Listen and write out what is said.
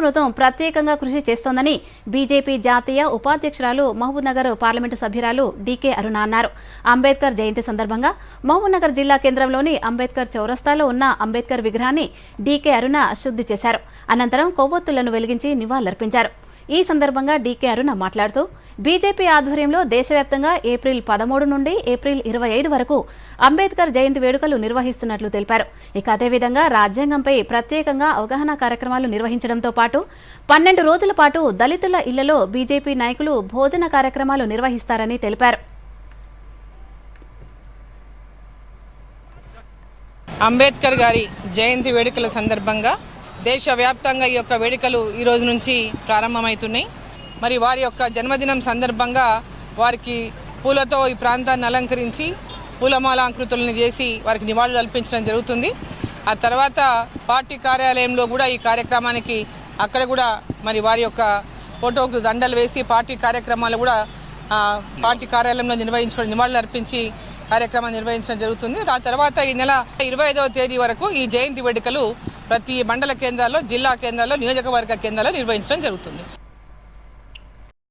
ప్రభుత్వం ప్రత్యేకంగా కృషి చేస్తోందని బీజేపీ జాతీయ ఉపాధ్యక్షురాలు మహబూబ్నగర్ పార్లమెంటు సభ్యురాలు డీకే అరుణ అన్నారు. అంబేద్కర్ జయంతి సందర్భంగా మహబూబ్నగర్ జిల్లా కేంద్రంలోని అంబేద్కర్ చౌరస్తాలో ఉన్న అంబేద్కర్ విగ్రహాన్ని డీకే అరుణ శుద్ధి చేశారు. అనంతరం కొవ్వొత్తులను వెలిగించి నివాళులర్పించారు. ఈ సందర్భంగా డీకే అరుణ మాట్లాడుతూ బీజేపీ ఆధ్వర్యంలో దేశవ్యాప్తంగా ఏప్రిల్ 13 నుండి ఏప్రిల్ 25 వరకు అంబేద్కర్ జయంతి వేడుకలు నిర్వహిస్తున్నట్లు తెలిపారు. ఇక అదేవిధంగా రాజ్యాంగంపై ప్రత్యేకంగా అవగాహన కార్యక్రమాలు నిర్వహించడంతో పాటు 12 రోజుల పాటు దళితుల ఇళ్లలో బీజేపీ నాయకులు భోజన కార్యక్రమాలు నిర్వహిస్తారని తెలిపారు. అంబేద్కర్ గారి జయంతి వేడుకల సందర్భంగా దేశవ్యాప్తంగా ఈ యొక్క వేడుకలు ఈ రోజు నుంచి ప్రారంభమవుతున్నాయి. మరి వారి యొక్క జన్మదినం సందర్భంగా వారికి పూలతో ఈ ప్రాంతాన్ని అలంకరించి పూలమాలాంకృతులను చేసి వారికి నివాళులు అర్పించడం జరుగుతుంది. ఆ తర్వాత పార్టీ కార్యాలయంలో కూడా ఈ కార్యక్రమానికి అక్కడ కూడా మరి వారి యొక్క ఫోటోకు దండలు వేసి పార్టీ కార్యక్రమాలు కూడా పార్టీ కార్యాలయంలో నివాళులు అర్పించి కార్యక్రమాన్ని నిర్వహించడం జరుగుతుంది. ఆ తర్వాత ఈ నెల 25వ తేదీ వరకు ఈ జయంతి వేడుకలు ప్రతి మండల కేంద్రాల్లో, జిల్లా కేంద్రాల్లో, నియోజకవర్గ కేంద్రాల్లో నిర్వహించడం జరుగుతుంది.